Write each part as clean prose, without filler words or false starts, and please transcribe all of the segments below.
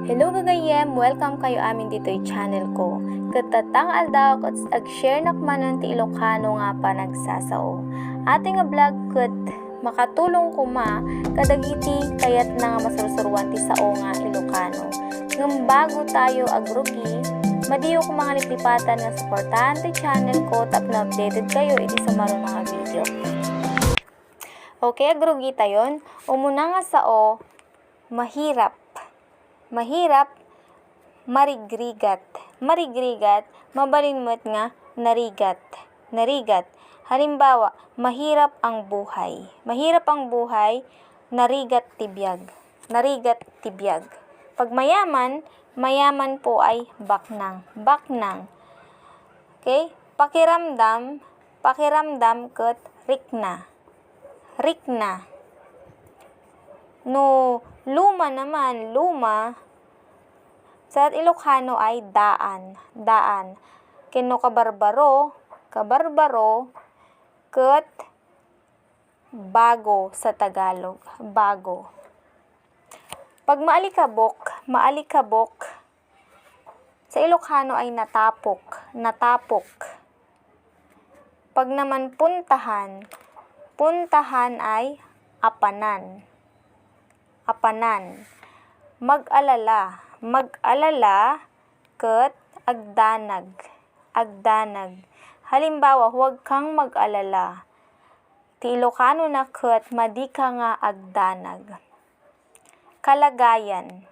Hello gagayem! Welcome kayo amin dito yung channel ko. Katatang aldaw kat ag-share nakmanon ti Ilocano nga pa nagsasao. Ating nga vlog kat makatulong kuma kadagiti kayat na nga masursuruan ti sao nga Ilocano. Ngam bago tayo agrugi, madiyo ko mga lipipatan nga supportahan ti channel ko tap na updated kayo iti sumaro nga video. Okay, agrugi tayon. Umuna nga sao, mahirap, marigrigat. Marigrigat, mabalinmot nga, narigat. Halimbawa, mahirap ang buhay. Mahirap ang buhay, narigat tibiyag. Pag mayaman po ay baknang. Okay? Pakiramdam ket rikna. No, luma sa Ilocano ay daan. Keno kabarbaro, ket bago sa Tagalog, bago. Pag maalikabok, sa Ilocano ay natapok. Pag naman puntahan ay apanan. Mag-alala ket agdanag. Halimbawa, huwag kang mag-alala. Ti Ilocano na ket madi ka nga agdanag. Kalagayan,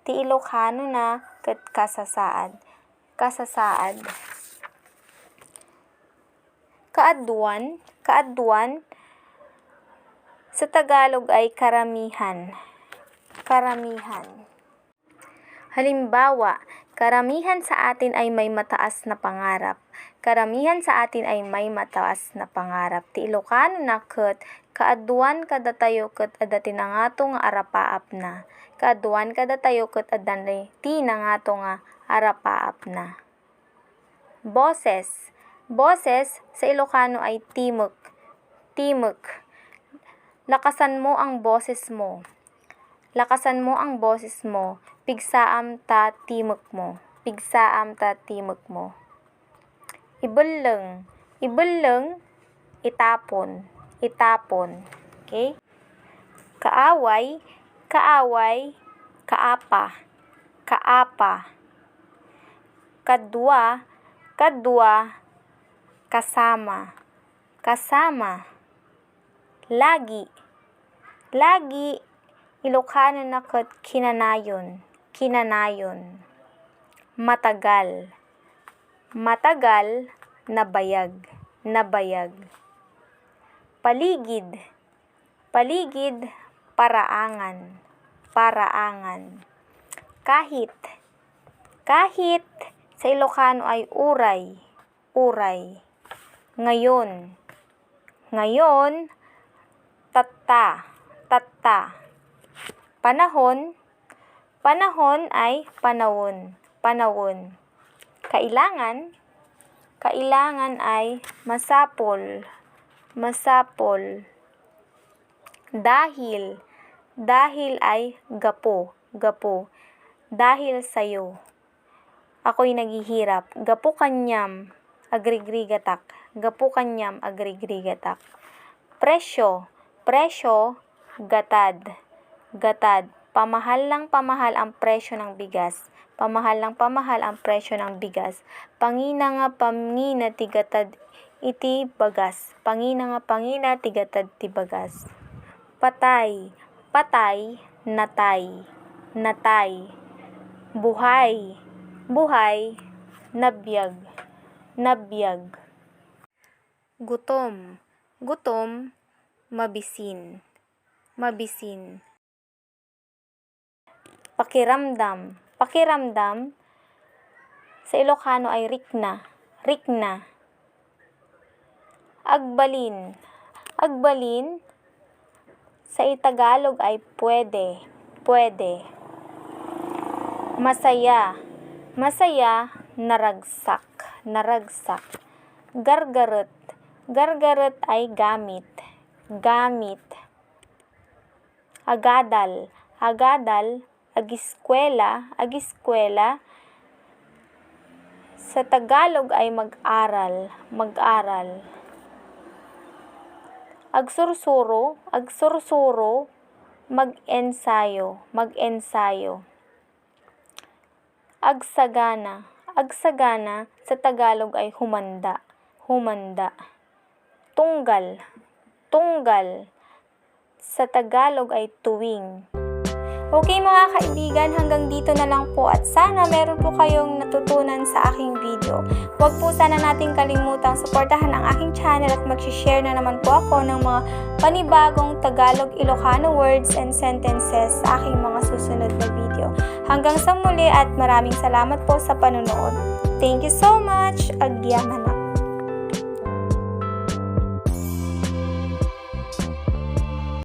ti Ilocano na ket kasasaad. Kaadwan, sa Tagalog ay karamihan. Halimbawa, karamihan sa atin ay may mataas na pangarap. Ti Ilocano na ket kaadwan kada tayo ket adda tinangato nga arapaap na. Boses sa Ilocano ay timok. Lakasan mo ang boses mo. Pigsaam ta timok mo. Ibeleng, itapon. Okay? Kaaway, kaapa. Kadwa, kasama. Lagi, Ilocano na ket kinanayon. Matagal, nabayag. Paligid, paraangan. Kahit, sa Ilocano ay uray. Ngayon, tatta. Panahon ay panawon. Kailangan ay masapol. Dahil ay gapo. Dahil sayo, ako'y naghihirap. Gapo kanyam, agrigrigatak. Presyo, gatad. Pamahal ang presyo ng bigas. Pangina ti gatad iti bagas. Patay, natay. Buhay, nabiyag. Gutom, mabisin. Pakiramdam, sa Ilocano ay rikna. Agbalin, sa Tagalog ay pwede. Masaya, naragsak. Gargaret ay gamit. Agadal, agiskwela, agiskwela. Sa Tagalog ay mag-aral, mag-aral. Agsursuro, agsursuro, mag-ensayo, mag-ensayo. Agsagana, agsagana, sa Tagalog ay humanda, humanda. Tunggal, tunggal, sa Tagalog ay tuwing. Okay mga kaibigan, hanggang dito na lang po at sana meron po kayong natutunan sa aking video. Huwag po sana nating kalimutang suportahan ang aking channel at mag-share na naman po ako ng mga panibagong Tagalog Ilocano words and sentences sa aking mga susunod na video. Hanggang sa muli at maraming salamat po sa panonood. Thank you so much! Agyaman.